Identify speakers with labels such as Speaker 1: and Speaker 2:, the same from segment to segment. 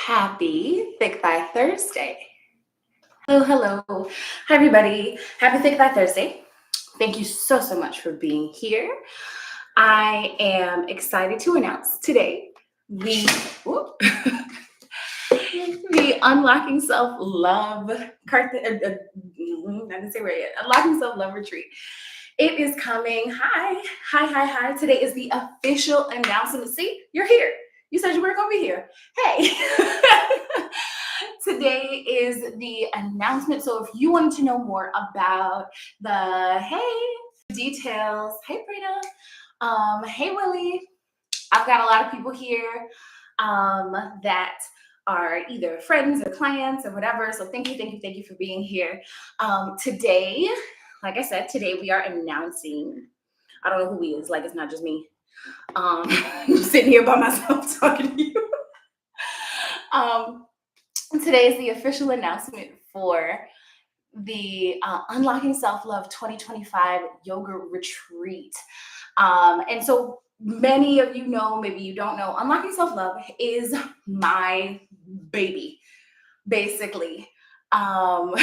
Speaker 1: Happy Thick Thigh Thursday. Hello. Hi, everybody. Happy Thick Thigh Thursday. Thank you so much for being here. I am excited to announce today the, whoop, the Unlocking Self-Love, I didn't say where yet, Unlocking Self-Love Retreat. It is coming. Hi. Today is the official announcement. See, you're here. You said you weren't going to be here. Hey. Today is the announcement. So if you wanted to know more about the details, hey Brina, hey Willie, I've got a lot of people here that are either friends or clients or whatever. So thank you for being here. Today, like I said, today we are announcing, I don't know who he is, like it's not just me. I'm sitting here by myself talking to you. Today is the official announcement for the Unlocking Self-Love 2025 Yoga Retreat. And so many of you know, maybe you don't know, Unlocking Self-Love is my baby, basically. I'll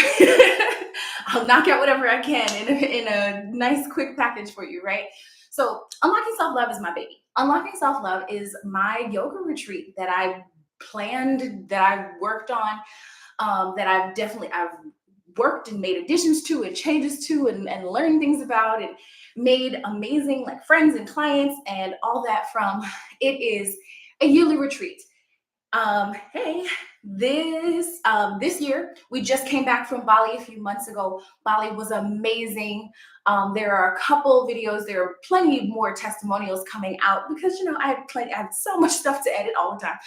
Speaker 1: knock out whatever I can in a nice quick package for you, right? So Unlocking Self-Love is my baby. Unlocking Self-Love is my yoga retreat that I planned, that I've worked on, that I've worked and made additions to and changes to and learned things about and made amazing like friends and clients and all that from. It is a yearly retreat. This year we just came back from Bali a few months ago. Bali was amazing. There are a couple videos, there are plenty more testimonials coming out because I have so much stuff to edit all the time.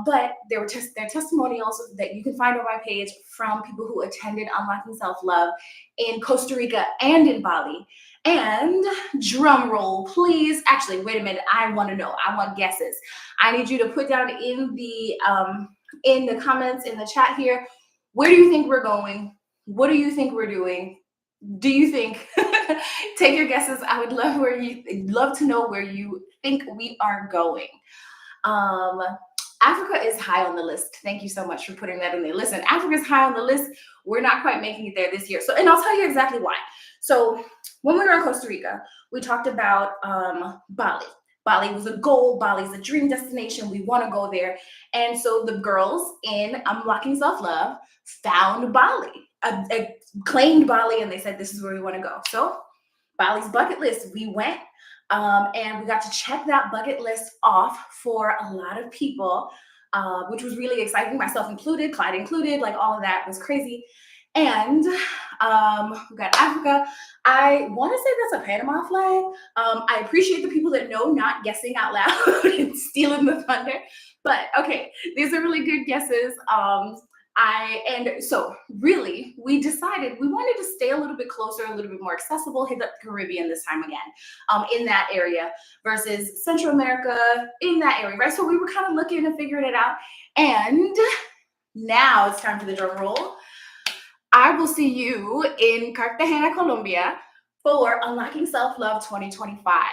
Speaker 1: But there are testimonials that you can find on my page from people who attended Unlocking Self-Love in Costa Rica and in Bali. And drum roll, please. Actually, wait a minute. I want to know. I want guesses. I need you to put down in the comments in the chat here. Where do you think we're going? What do you think we're doing? Do you think? Take your guesses. I would love to know where you think we are going. Africa is high on the list. Thank you so much for putting that in there. Listen, Africa is high on the list. We're not quite making it there this year. And I'll tell you exactly why. So when we were in Costa Rica, we talked about Bali. Bali was a goal. Bali's a dream destination. We want to go there. And so the girls in Unlocking Self-Love found Bali, claimed Bali, and they said, this is where we want to go. So Bali's bucket list, we went. And we got to check that bucket list off for a lot of people, which was really exciting, myself included, Clyde included, like all of that was crazy. And we got Africa. I want to say that's a Panama flag. I appreciate the people that know, not guessing out loud and stealing the thunder. But okay, these are really good guesses. So really, we decided we wanted to stay a little bit closer, a little bit more accessible, hit the Caribbean this time again, in that area versus Central America in that area, right? So we were kind of looking and figuring it out. And now it's time for the drum roll. I will see you in Cartagena, Colombia for Unlocking Self-Love 2025.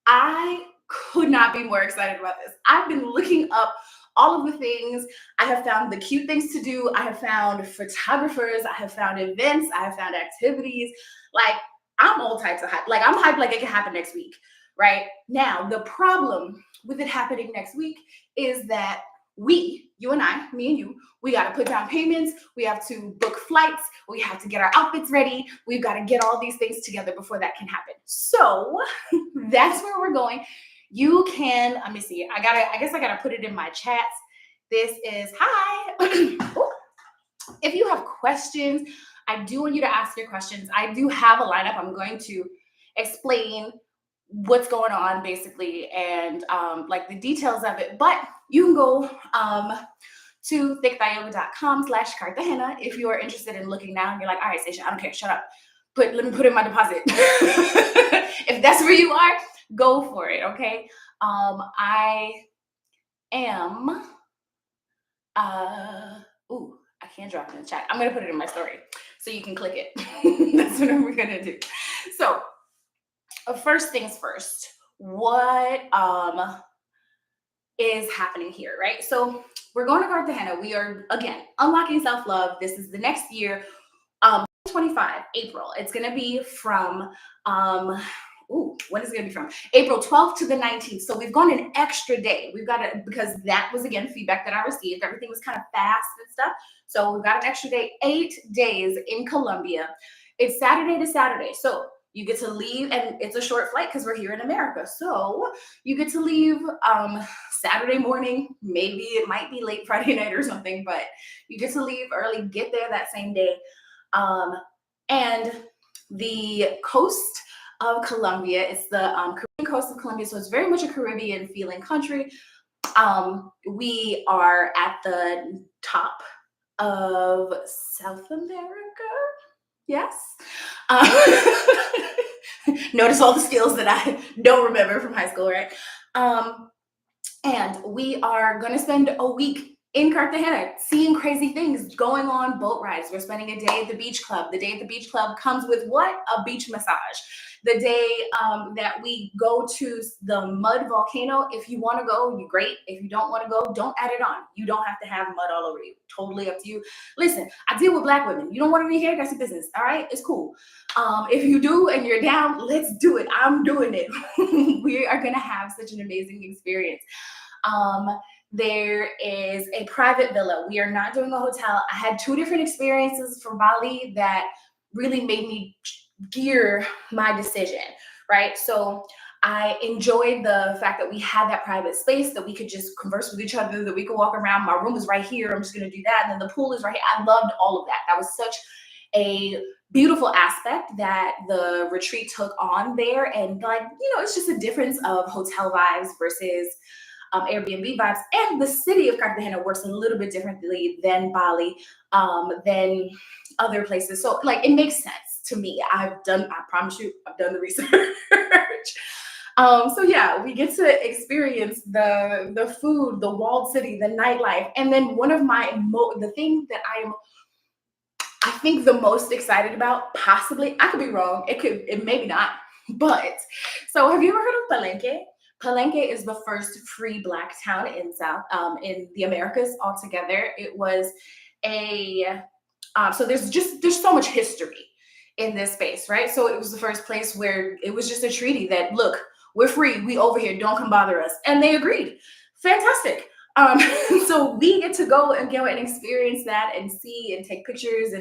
Speaker 1: I could not be more excited about this. I've been looking up all of the things. I have found the cute things to do. I have found photographers. I have found events. I have found activities. Like, I'm all types of hype. Like, I'm hyped like it can happen next week, right? Now, the problem with it happening next week is that you and I, me and you, we got to put down payments. We have to book flights. We have to get our outfits ready. We've got to get all these things together before that can happen. So that's where we're going. You can, let me see. I guess I gotta put it in my chats. This is hi. If you have questions, I do want you to ask your questions. I do have a lineup. I'm going to explain what's going on basically and like the details of it. But you can go to thickthightyoga.com/Cartagena if you are interested in looking now. And you're like, all right, Sasha, I don't care. Shut up. Let me put in my deposit. If that's where you are, go for it, okay? I am, I can't drop it in the chat. I'm gonna put it in my story so you can click it. That's what we're gonna do. So, first things first, what is happening here, right? So we're going to Cartagena. We are, again, unlocking self-love. This is the next year, 25 April. It's going to be from, when is it going to be from? April 12th to the 19th. So we've gone an extra day. We've got it because that was, again, feedback that I received. Everything was kind of fast and stuff. So we've got an extra day, 8 days in Colombia. It's Saturday to Saturday. So you get to leave, and it's a short flight because we're here in America. So you get to leave Saturday morning. Maybe it might be late Friday night or something, but you get to leave early, get there that same day. And the coast of Colombia, it's the Caribbean coast of Colombia, so it's very much a Caribbean feeling country. We are at the top of South America. Yes. Notice all the skills that I don't remember from high school, right? And we are going to spend a week in Cartagena, seeing crazy things, going on boat rides. We're spending a day at the beach club. The day at the beach club comes with what? A beach massage. The day that we go to the mud volcano, if you want to go, you're great. If you don't want to go, don't add it on. You don't have to have mud all over you. Totally up to you. Listen, I deal with Black women. You don't want to be here, that's your business. All right, it's cool. If you do and you're down, let's do it. I'm doing it. We are going to have such an amazing experience. There is a private villa. We are not doing a hotel. I had 2 different experiences from Bali that really made me gear my decision, right? So I enjoyed the fact that we had that private space, that we could just converse with each other, that we could walk around. My room is right here. I'm just going to do that. And then the pool is right here. I loved all of that. That was such a beautiful aspect that the retreat took on there. And it's just a difference of hotel vibes versus Airbnb vibes. And the city of Cartagena works a little bit differently than Bali, than other places. So it makes sense to me. I promise you, I've done the research. So yeah, we get to experience the food, the walled city, the nightlife. And then one of the thing that I think the most excited about, possibly, I could be wrong, it maybe not, but so have you ever heard of Palenque? Palenque is the first free Black town in the Americas altogether. It was so there's so much history in this space, right? So it was the first place where it was just a treaty that, look, we're free, we over here, don't come bother us. And they agreed. Fantastic. So we get to go and experience that and see and take pictures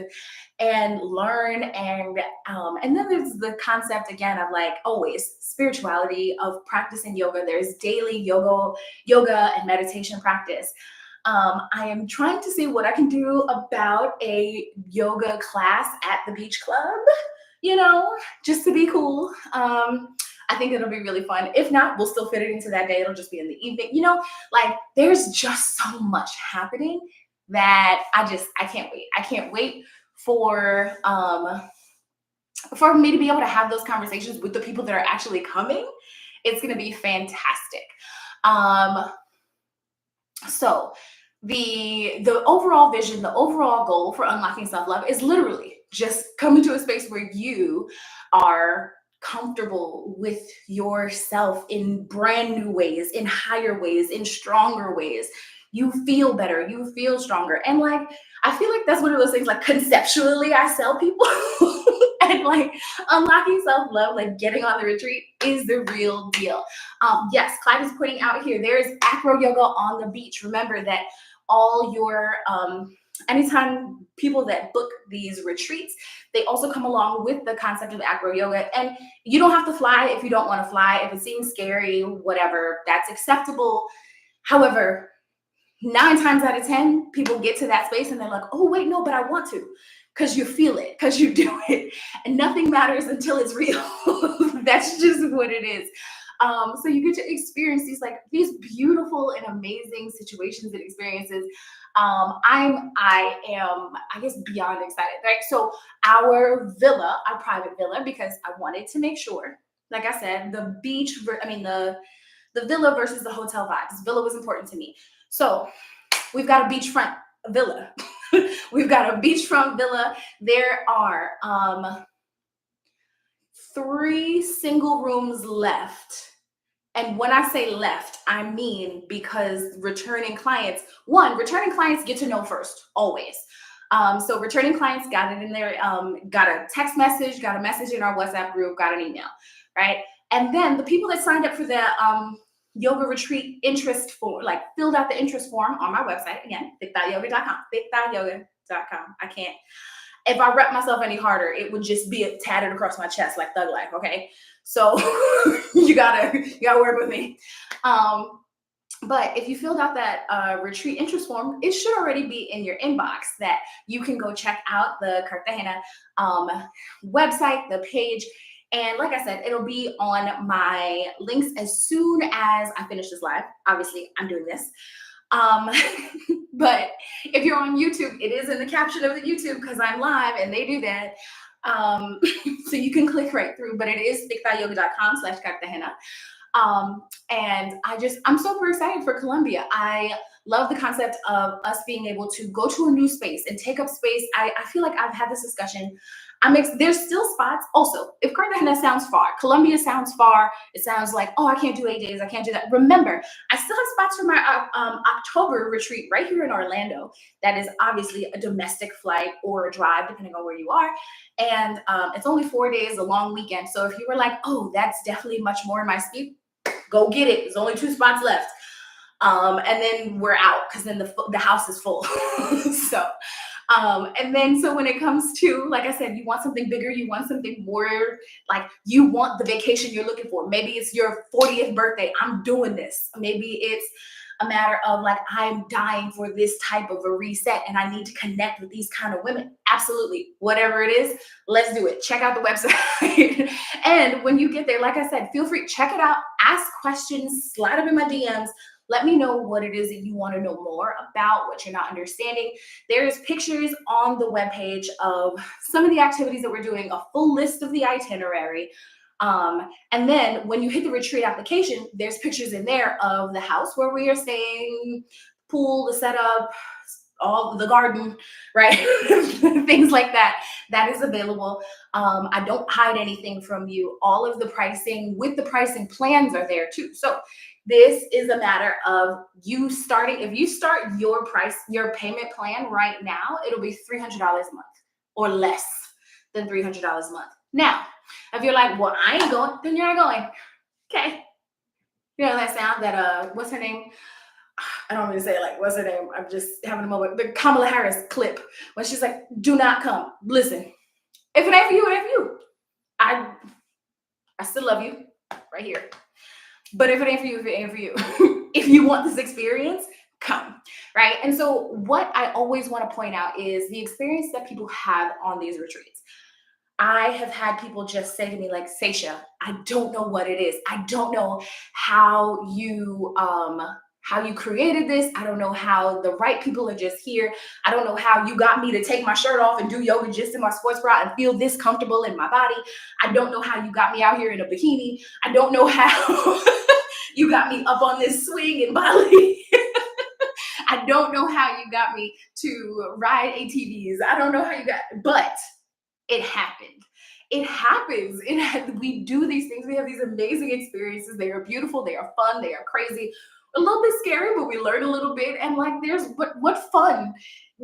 Speaker 1: and learn. And then there's the concept again of always spirituality, of practicing yoga. There's daily yoga and meditation practice. I am trying to see what I can do about a yoga class at the beach club, just to be cool. I think it'll be really fun. If not, we'll still fit it into that day. It'll just be in the evening. There's just so much happening that I can't wait. I can't wait for me to be able to have those conversations with the people that are actually coming. It's going to be fantastic. So the overall vision, the overall goal for unlocking self-love is literally just coming to a space where you are comfortable with yourself in brand new ways, in higher ways, in stronger ways. You feel better, you feel stronger. And I feel like that's one of those things, conceptually I sell people and unlocking self-love, getting on the retreat is the real deal. Yes, Clyde is pointing out here, there is acro yoga on the beach. Remember that all your anytime people that book these retreats, they also come along with the concept of acro yoga. And you don't have to fly if you don't want to fly. If it seems scary, whatever, that's acceptable. However, 9 times out of 10, people get to that space and they're like, oh, wait, no, but I want to. Because you feel it, because you do it. And nothing matters until it's real. That's just what it is. So you get to experience these beautiful and amazing situations and experiences. I am, I guess, beyond excited, right? So our private villa, because I wanted to make sure, like I said, the villa versus the hotel vibes. Villa was important to me. So we've got a beachfront villa. We've got a beachfront villa. There are 3 single rooms left. And when I say left, I mean because returning clients get to know first, always. So returning clients got it in there, got a text message, got a message in our WhatsApp group, got an email, right? And then the people that signed up for the yoga retreat interest form, like filled out the interest form on my website, again, thick.yoga.com, thick.yoga.com. I can't, if I rep myself any harder, it would just be tatted across my chest like Thug Life, okay? So you gotta work with me. But if you filled out that retreat interest form, it should already be in your inbox that you can go check out the Cartagena website, the page. And like I said, it'll be on my links as soon as I finish this live. Obviously, I'm doing this. But if you're on YouTube, it is in the caption of the YouTube because I'm live and they do that. So you can click right through, but it is thick.yoga.com/Cartagena. And I'm super excited for Colombia. I love the concept of us being able to go to a new space and take up space. I feel like I've had this discussion. There's still spots. Also, if Cartagena sounds far, Colombia sounds far, it sounds like, oh, I can't do 8 days. I can't do that. Remember, I still have spots for my October retreat right here in Orlando. That is obviously a domestic flight or a drive, depending on where you are. And it's only 4 days, a long weekend. So if you were like, oh, that's definitely much more in my speed, go get it. There's only 2 spots left. And then we're out because then the house is full. And then so when it comes to, like I said, you want something bigger, you want something more, like you want the vacation you're looking for. Maybe it's your 40th birthday. I'm doing this. Maybe it's a matter of like, I'm dying for this type of a reset and I need to connect with these kind of women. Absolutely. Whatever it is, let's do it. Check out the website. And when you get there, like I said, feel free, check it out, ask questions, slide them in my DMs. Let me know what it is that you want to know more about, what you're not understanding. There's pictures on the webpage of some of the activities that we're doing, a full list of the itinerary. And then when you hit the retreat application, there's pictures in there of the house where we are staying, pool, the setup, all the garden, right? Things like that. That is available. I don't hide anything from you. All of the pricing with the pricing plans are there too. So this is a matter of you starting. If you start your payment plan right now, it'll be $300 a month or less than $300 a month. Now, if you're like, well, I ain't going, then you're not going. Okay. You know that sound that, what's her name? I don't really say it like, what's her name? I'm just having a moment. The Kamala Harris clip when she's like, do not come. Listen, if it ain't for you, it ain't for you. I still love you right here. But if it ain't for you, if it ain't for you, if you want this experience, come, right? And so what I always want to point out is the experience that people have on these retreats. I have had people just say to me like, Seisha, I don't know what it is. I don't know how you created this. I don't know how the right people are just here. I don't know how you got me to take my shirt off and do yoga just in my sports bra and feel this comfortable in my body. I don't know how you got me out here in a bikini. I don't know how you got me up on this swing in Bali. I don't know how you got me to ride ATVs. I don't know how you got, but it happened. It happens. We do these things. We have these amazing experiences. They are beautiful. They are fun. They are crazy. A little bit scary, but we learn a little bit. And like, what fun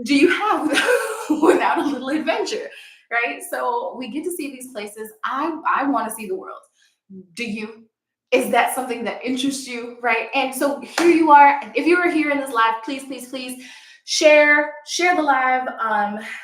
Speaker 1: do you have without a little adventure, right? So we get to see these places. I want to see the world. Do you? Is that something that interests you, right? And so here you are. If you are here in this live, please, please, please share the live.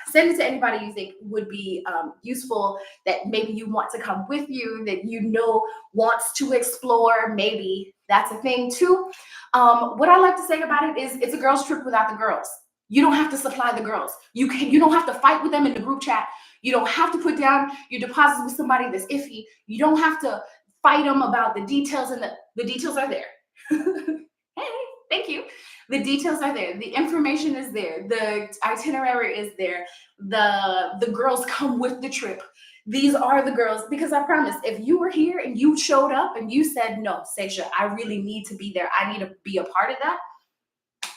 Speaker 1: Send it to anybody you think would be useful, that maybe you want to come with you, that you know wants to explore. Maybe that's a thing too. What I like to say about it is it's a girls' trip without the girls. You don't have to supply the girls. You don't have to fight with them in the group chat. You don't have to put down your deposits with somebody that's iffy. You don't have to fight them about the details, and the details are there. Hey, thank you. The details are there. The information is there. The itinerary is there. The girls come with the trip. These are the girls, because I promise, if you were here and you showed up and you said, no, Seisha, I really need to be there. I need to be a part of that.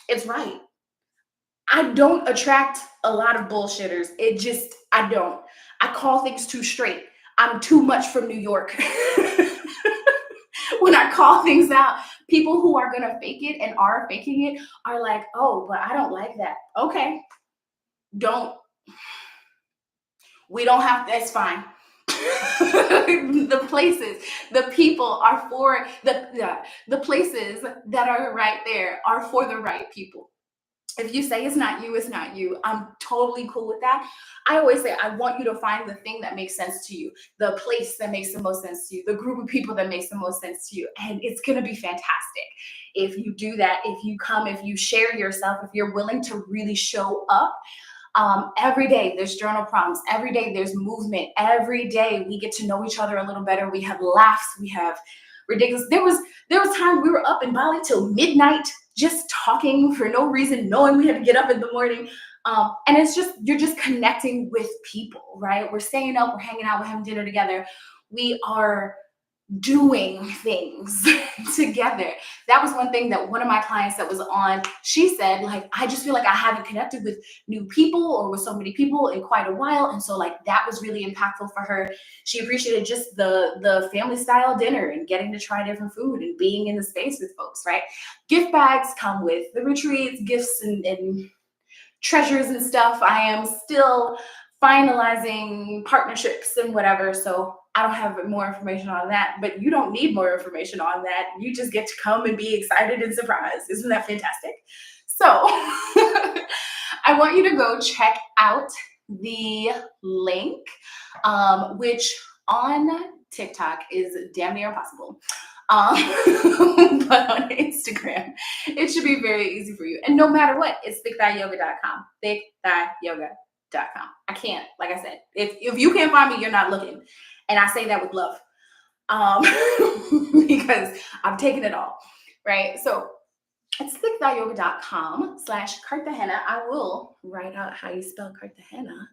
Speaker 1: It's right. I don't attract a lot of bullshitters. I don't. I call things too straight. I'm too much from New York. when I call things out, people who are gonna fake it and are faking it are like, oh, but I don't like that. Okay, don't we don't have that's fine. The places, the people are for the places that are right there are for the right people. If you say it's not you, it's not you. I'm totally cool with that. I always say I want you to find the thing that makes sense to you, the place that makes the most sense to you, the group of people that makes the most sense to you, and it's going to be fantastic if you do that. If you come, if you share yourself, if you're willing to really show up. Every day there's journal prompts. Every day there's movement. Every day we get to know each other a little better. We have laughs. We have ridiculous. There was time we were up in Bali till midnight just talking for no reason, knowing we had to get up in the morning. And it's just you're just connecting with people, right? We're staying up. We're hanging out. We're having dinner together. We are doing things together. That was one thing that one of my clients that was on, she said, like, I just feel like I haven't connected with new people or with so many people in quite a while. And so like that was really impactful for her. She appreciated just the family style dinner and getting to try different food and being in the space with folks, right? Gift bags come with the retreats, gifts and treasures and stuff. I am still finalizing partnerships and whatever. So I don't have more information on that, but you don't need more information on that. You just get to come and be excited and surprised. Isn't that fantastic? So I want you to go check out the link, which on TikTok is damn near impossible. But on Instagram, it should be very easy for you. And no matter what, it's thickthighyoga.com. Thickthighyoga.com. I can't, like I said, if you can't find me, you're not looking. And I say that with love. Because I'm taking it all. Right. So it's thickthighyoga.com/Cartagena. I will write out how you spell Cartagena.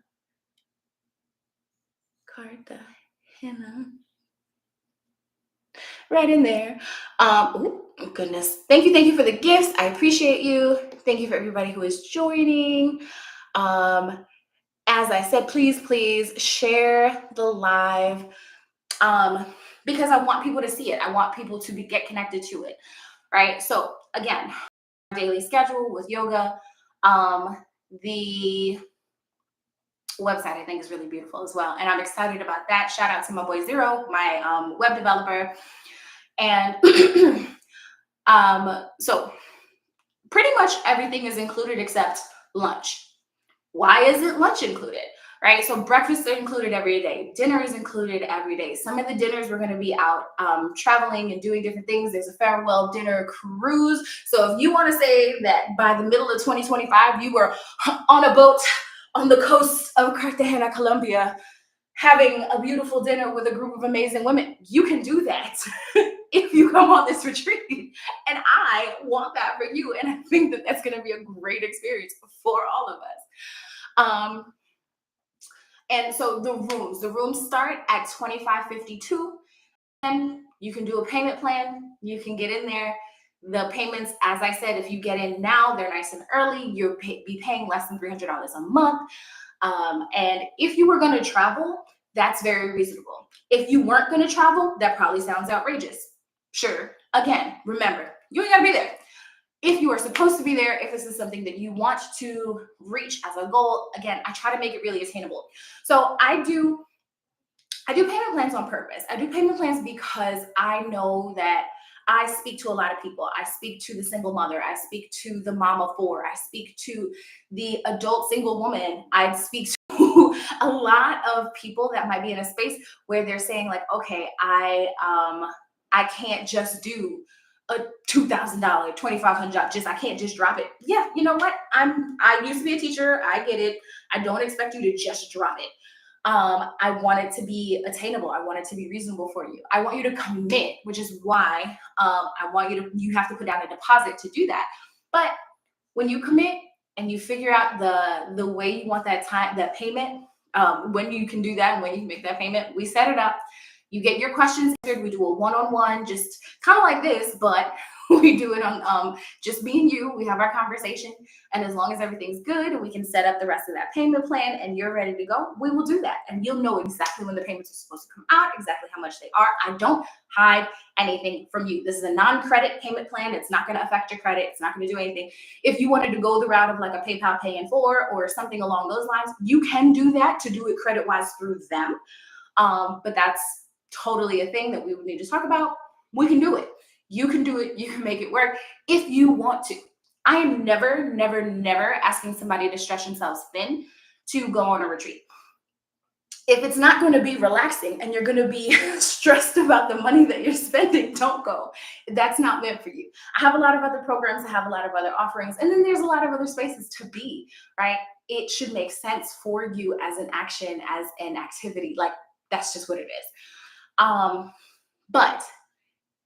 Speaker 1: Cartagena. Right in there. Oh goodness. Thank you for the gifts. I appreciate you. Thank you for everybody who is joining. As I said, please share the live, because I want people to see it. I want people to get connected to it, right? So again, daily schedule with yoga. The website I think is really beautiful as well, and I'm excited about that. Shout out to my boy Zero, my web developer. And so pretty much everything is included except lunch. Why isn't lunch included? Right? So breakfast is included every day. Dinner is included every day. Some of the dinners we're going to be out traveling and doing different things. There's a farewell dinner cruise. So if you want to say that by the middle of 2025, you were on a boat on the coast of Cartagena, Colombia, having a beautiful dinner with a group of amazing women, you can do that if you come on this retreat. And I want that for you. And I think that that's going to be a great experience for all of us. And so the rooms start at $25.52, and you can do a payment plan. You can get in there. The payments, as I said, if you get in now, they're nice and early. You'll be paying less than $300 a month. And if you were going to travel, that's very reasonable. If you weren't going to travel, that probably sounds outrageous. Sure. Again, remember, you ain't got to be there. If you are supposed to be there, if this is something that you want to reach as a goal, again, I try to make it really attainable. So I do payment plans on purpose. I do payment plans because I know that I speak to a lot of people. I speak to the single mother. I speak to the mom of four. I speak to the adult single woman. I speak to a lot of people that might be in a space where they're saying like, okay, I can't just do a $2,000, $2,500 I can't just drop it. Yeah, you know what? I used to be a teacher. I get it. I don't expect you to just drop it. I want it to be attainable. I want it to be reasonable for you. I want you to commit, which is why you have to put down a deposit to do that. But when you commit and you figure out the way you want that payment, when you can do that and when you can make that payment, we set it up. You get your questions answered. We do a one-on-one, just kind of like this, but we do it on just me and you. We have our conversation, and as long as everything's good and we can set up the rest of that payment plan and you're ready to go, we will do that. And you'll know exactly when the payments are supposed to come out, exactly how much they are. I don't hide anything from you. This is a non-credit payment plan. It's not going to affect your credit. It's not going to do anything. If you wanted to go the route of like a PayPal Pay in 4 or something along those lines, you can do that to do it credit-wise through them. But that's totally a thing that we would need to talk about. We can do it. You can do it. You can make it work if you want to. I am never, never, never asking somebody to stretch themselves thin to go on a retreat. If it's not going to be relaxing and you're going to be stressed about the money that you're spending, don't go. That's not meant for you. I have a lot of other programs. I have a lot of other offerings. And then there's a lot of other spaces to be, right? It should make sense for you as an action, as an activity. Like, that's just what it is. But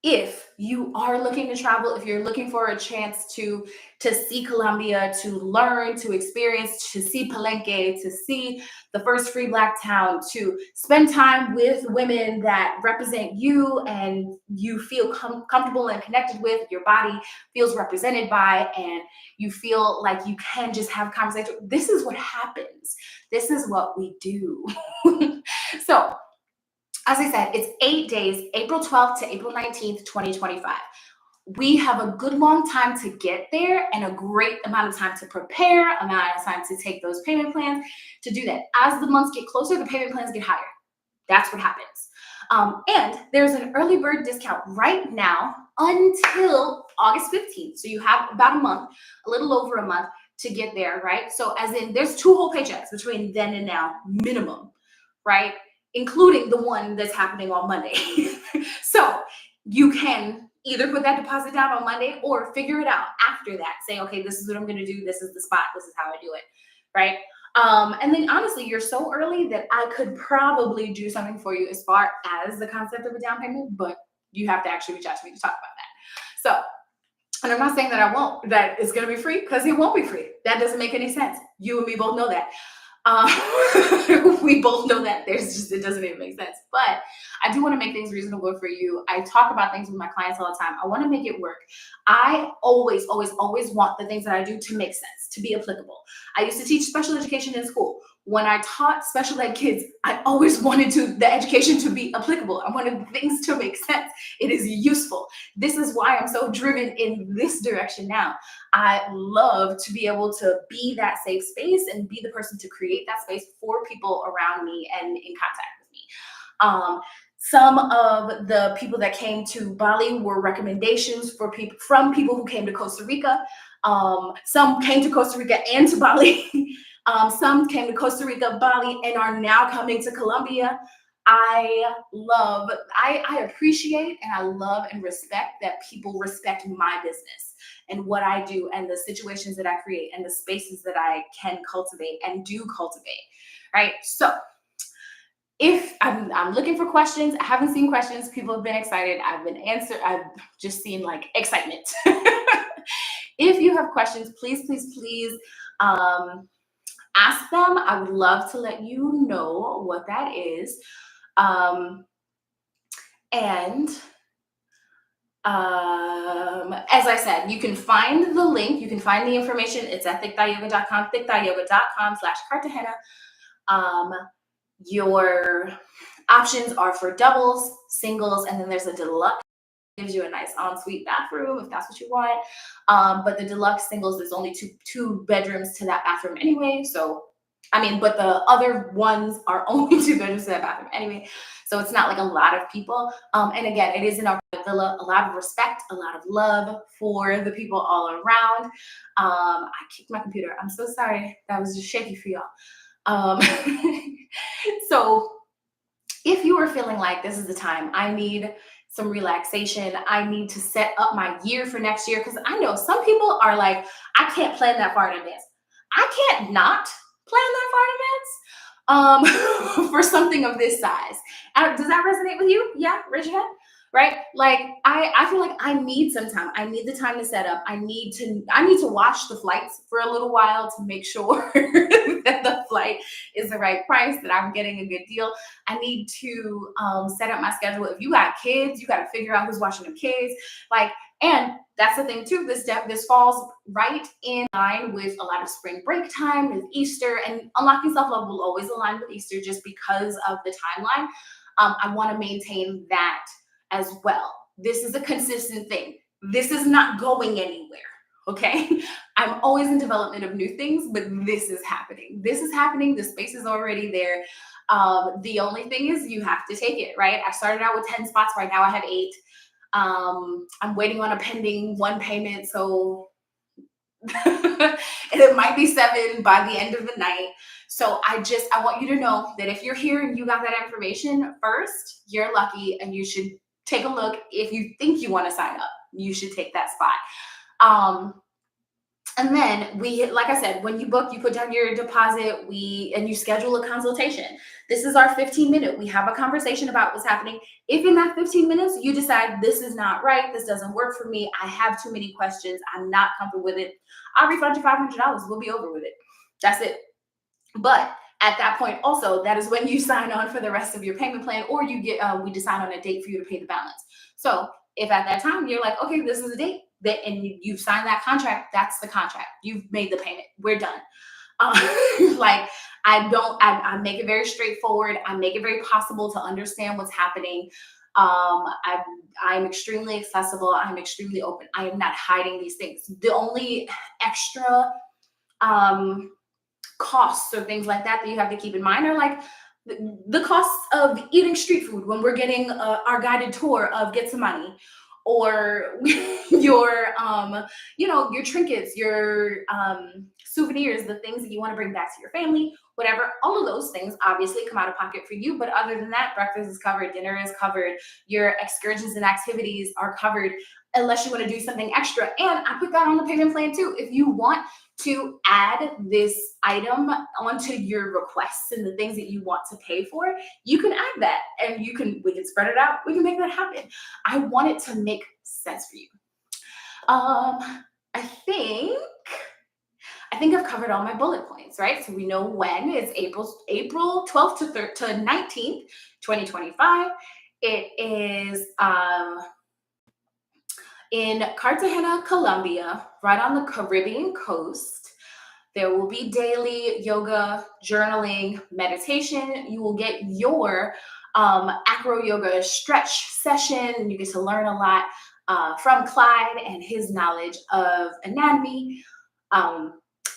Speaker 1: if you are looking to travel, if you're looking for a chance to see Colombia, to learn, to experience, to see Palenque, to see the first free Black town, to spend time with women that represent you and you feel comfortable and connected with, your body feels represented by, and you feel like you can just have conversation. This is what happens. This is what we do. So, as I said, it's 8 days, April 12th to April 19th, 2025. We have a good long time to get there and a great amount of time to prepare, amount of time to take those payment plans to do that. As the months get closer, the payment plans get higher. That's what happens. And there's an early bird discount right now until August 15th. So you have about a month, a little over a month to get there, right? So as in, there's 2 whole paychecks between then and now, minimum, right? Including the one that's happening on Monday. So you can either put that deposit down on Monday or figure it out after that. Say, okay, this is what I'm going to do. This is the spot. This is how I do it. Right. And then honestly, you're so early that I could probably do something for you as far as the concept of a down payment, but you have to actually reach out to me to talk about that. So, and I'm not saying that I won't, that it's going to be free, because it won't be free. That doesn't make any sense. You and me both know that. We both know that it doesn't even make sense, but I do want to make things reasonable for you. I talk about things with my clients all the time. I want to make it work. I always, always, always want the things that I do to make sense, to be applicable. I used to teach special education in school. When I taught special ed kids, I always wanted the education to be applicable. I wanted things to make sense. It is useful. This is why I'm so driven in this direction now. I love to be able to be that safe space and be the person to create that space for people around me and in contact with me. Some of the people that came to Bali were recommendations from people who came to Costa Rica. Some came to Costa Rica and to Bali. Some came to Costa Rica, Bali, and are now coming to Colombia. I appreciate and I love and respect that people respect my business and what I do and the situations that I create and the spaces that I can cultivate and do cultivate, right? So if I'm looking for questions, I haven't seen questions. People have been excited. I've just seen like excitement. If you have questions, please, please, please, ask them. I would love to let you know what that is. As I said, you can find the link, you can find the information. It's at thickthightyoga.com, thickthightyoga.com/Cartagena. Your options are for doubles, singles, and then there's a deluxe. Gives you a nice ensuite bathroom if that's what you want. But the deluxe singles, there's only two bedrooms to that bathroom anyway. So, but the other ones are only 2 bedrooms to that bathroom anyway. So it's not like a lot of people. And again, it is in our villa. A lot of respect, a lot of love for the people all around. I kicked my computer. I'm so sorry. That was just shaky for y'all. So if you are feeling like this is the time, I need some relaxation, I need to set up my year for next year, because I know some people are like, I can't plan that far in advance. I can't not plan that far in advance for something of this size. Does that resonate with you? Yeah, raise your hand. right? Like I feel like I need some time. I need the time to set up. I need to watch the flights for a little while to make sure that the flight is the right price, that I'm getting a good deal. I need to set up my schedule. If you got kids, you got to figure out who's watching the kids. Like, and that's the thing too. This falls right in line with a lot of spring break time, with Easter, and unlocking self love will always align with Easter just because of the timeline. I want to maintain that as well. This is a consistent thing. This is not going anywhere. Okay. I'm always in development of new things, but this is happening. This is happening. The space is already there. The only thing is you have to take it, right? I started out with 10 spots. Right now I have 8. I'm waiting on a pending one payment. So and it might be 7 by the end of the night. So I want you to know that if you're here and you got that information first, you're lucky and you should take a look. If you think you want to sign up, you should take that spot. And then like I said, when you book, you put down your deposit, and you schedule a consultation. This is our 15-minute. We have a conversation about what's happening. If in that 15 minutes you decide this is not right, this doesn't work for me, I have too many questions, I'm not comfortable with it, I'll refund you $500. We'll be over with it. That's it. But at that point, also, that is when you sign on for the rest of your payment plan, or we decide on a date for you to pay the balance. So if at that time you're like, okay, this is a date, and you've signed that contract, that's the contract. You've made the payment. We're done. Like I make it very straightforward. I make it very possible to understand what's happening. I'm extremely accessible. I'm extremely open. I am not hiding these things. The only extra costs or things like that you have to keep in mind are like the costs of eating street food when we're getting our guided tour of Getsemani, or your your trinkets, your souvenirs, the things that you want to bring back to your family, whatever. All of those things obviously come out of pocket for you, but other than that, breakfast is covered, dinner is covered, your excursions and activities are covered, unless you want to do something extra. And I put that on the payment plan too. If you want to add this item onto your requests and the things that you want to pay for, you can add that, and we can spread it out. We can make that happen. I want it to make sense for you. I think I've covered all my bullet points, right? So we know when it's April 12th to 19th, 2025. It is in Cartagena, Colombia, right on the Caribbean coast. There will be daily yoga, journaling, meditation. You will get your acro yoga stretch session, and you get to learn a lot from Clyde and his knowledge of anatomy.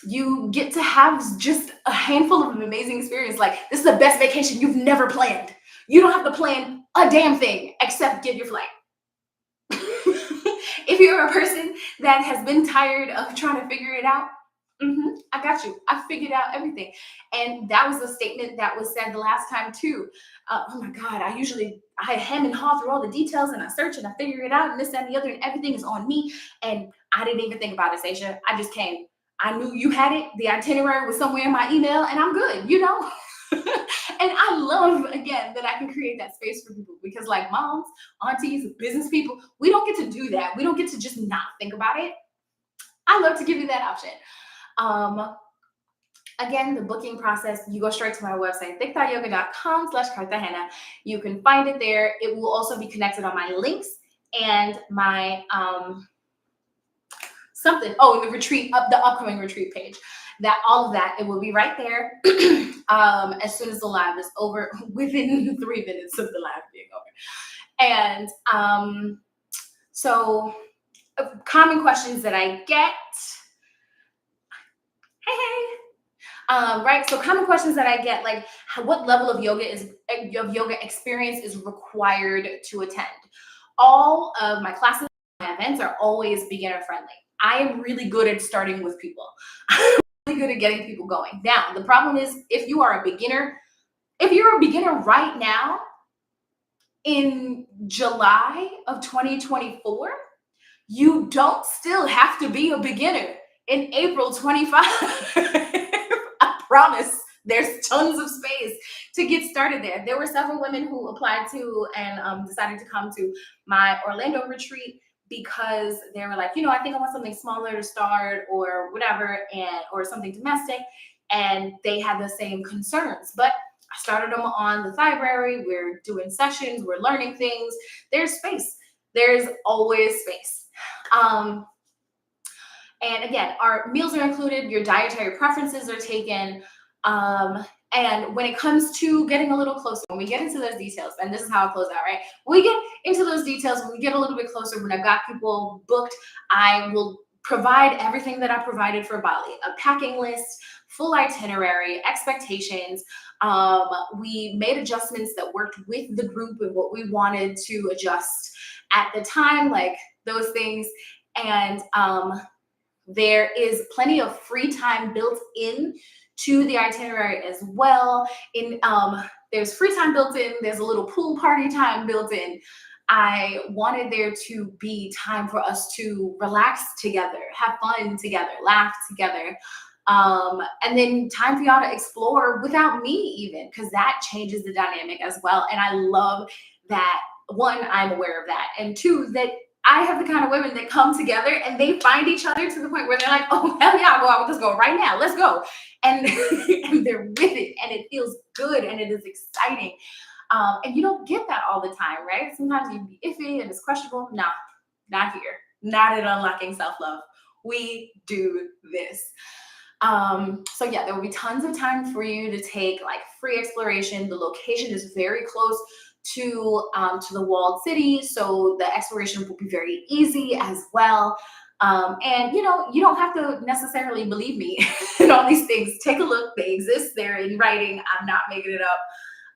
Speaker 1: You get to have just a handful of amazing experience. Like, this is the best vacation you've never planned. You don't have to plan a damn thing except get your flight. If you're a person that has been tired of trying to figure it out, I got you. I figured out everything. And that was a statement that was said the last time too. Oh my God, I hem and haw through all the details, and I search and I figure it out, and this, that, and the other, and everything is on me. And I didn't even think about it, Sasha. I just came. I knew you had it. The itinerary was somewhere in my email, and I'm good, And I love, again, that I can create that space for people, because like moms, aunties, business people, we don't get to do that. We don't get to just not think about it. I love to give you that option. Again, the booking process, you go straight to my website, thick.yoga.com/Cartagena. You can find it there. It will also be connected on my links and my the upcoming retreat page. All of that, it will be right there as soon as the live is over, within 3 minutes of the live being over. And so common questions that I get. Hey. Right. So common questions that I get, like, what level of yoga experience is required to attend? All of my classes, my events are always beginner friendly. I am really good at starting with people. I'm really good at getting people going. Now, the problem is, if you're a beginner right now in July of 2024, you don't still have to be a beginner in April 25. I promise There's tons of space to get started there. There were several women who applied to and decided to come to my Orlando retreat because they were like, I think I want something smaller to start or whatever, and or something domestic, and they had the same concerns. But I started them on the library. We're doing sessions. We're learning things. There's space. There's always space. And again, our meals are included, your dietary preferences are taken. And when it comes to getting a little closer, when we get into those details, and this is how I close out, right? When we get into those details, when we get a little bit closer, when I've got people booked, I will provide everything that I provided for Bali, a packing list, full itinerary, expectations. We made adjustments that worked with the group and what we wanted to adjust at the time, like those things. And there is plenty of free time built in to the itinerary as well. There's free time built in. There's a little pool party time built in. I wanted there to be time for us to relax together, have fun together, laugh together. And then time for y'all to explore without me even, because that changes the dynamic as well. And I love that, one, I'm aware of that. And two, that I have the kind of women that come together and they find each other to the point where they're like, oh, hell yeah, I'll go out with this girl right now. Let's go. And, and they're with it and it feels good and it is exciting. And you don't get that all the time, right? Sometimes you be iffy and it's questionable. No, not here. Not at Unlocking Self-Love. We do this. So yeah, there will be tons of time for you to take like free exploration. The location is very close to the walled city, so the exploration will be very easy as well. And you don't have to necessarily believe me in all these things. Take a look; they exist. They're in writing. I'm not making it up.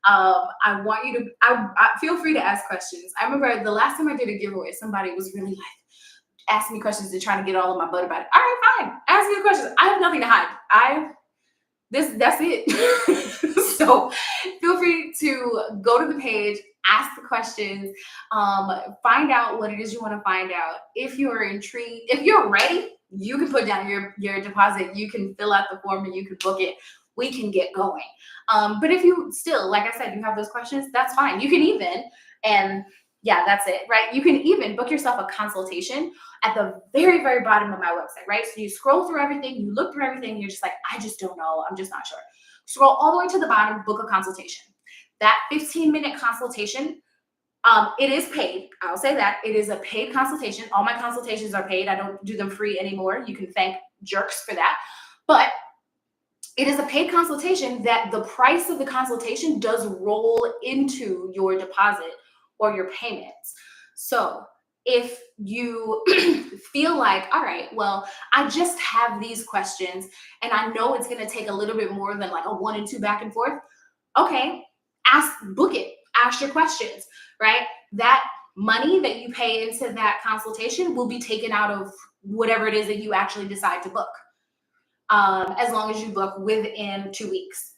Speaker 1: I want you to. I feel free to ask questions. I remember the last time I did a giveaway, somebody was really like asking me questions and trying to get all of my butt about it. All right, fine. Ask me the questions. I have nothing to hide. That's it. So feel free to go to the page, ask the questions, find out what it is you want to find out. If you're intrigued, if you're ready, you can put down your deposit, you can fill out the form and you can book it. We can get going. But if you still, like I said, you have those questions, that's fine. You can even, and yeah, that's it, right? You can even book yourself a consultation at the very, very bottom of my website, right? So you scroll through everything, you look through everything, you're just like, I just don't know. I'm just not sure. Scroll all the way to the bottom, book a consultation. That 15-minute consultation, it is paid. I'll say that. It is a paid consultation. All my consultations are paid. I don't do them free anymore. You can thank jerks for that. But it is a paid consultation that the price of the consultation does roll into your deposit or your payments. So if you feel like, all right, well, I just have these questions and I know it's going to take a little bit more than like a 1 and 2 back and forth. Okay, book it, ask your questions, right? That money that you pay into that consultation will be taken out of whatever it is that you actually decide to book. As long as you book within 2 weeks.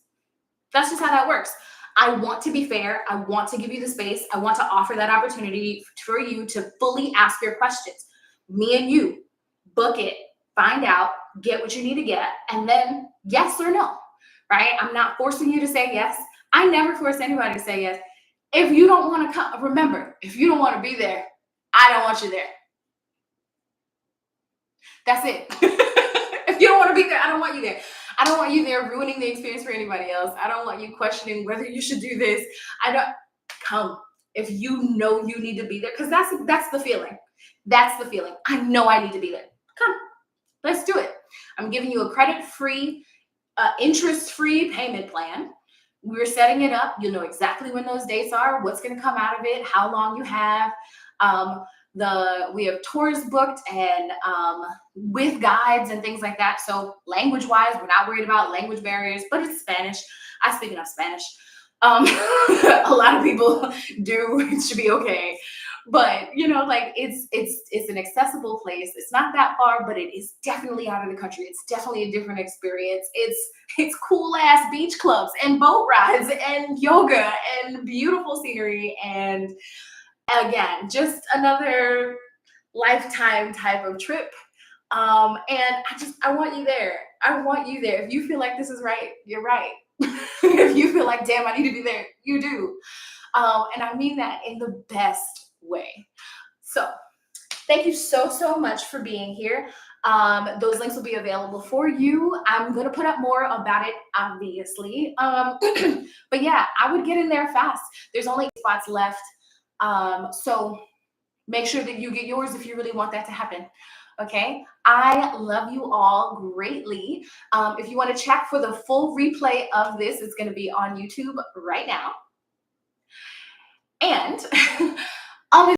Speaker 1: That's just how that works. I want to be fair. I want to give you the space. I want to offer that opportunity for you to fully ask your questions. Me and you, book it, find out, get what you need to get, and then yes or no, right? I'm not forcing you to say yes. I never force anybody to say yes. If you don't want to come, remember, if you don't want to be there, I don't want you there. That's it. If you don't want to be there, I don't want you there. I don't want you there ruining the experience for anybody else. I don't want you questioning whether you should do this. I don't come if you know you need to be there, because that's the feeling. That's the feeling. I know I need to be there. Come, let's do it. I'm giving you a credit-free, interest-free payment plan. We're setting it up. You'll know exactly when those dates are, what's going to come out of it, how long you have. We have tours booked and with guides and things like that. So language-wise, we're not worried about language barriers, but it's Spanish. I speak enough Spanish. A lot of people do. It should be okay. But like it's an accessible place. It's not that far, but it is definitely out of the country. It's definitely a different experience. It's cool ass beach clubs and boat rides and yoga and beautiful scenery and again, just another lifetime type of trip. And I want you there. I want you there. If you feel like this is right, you're right. If you feel like, damn, I need to be there, you do. And I mean that in the best way. So thank you so, so much for being here. Those links will be available for you. I'm going to put up more about it, obviously. But yeah, I would get in there fast. There's only 8 spots left. So make sure that you get yours if you really want that to happen. Okay. I love you all greatly. If you want to check for the full replay of this, it's going to be on YouTube right now. And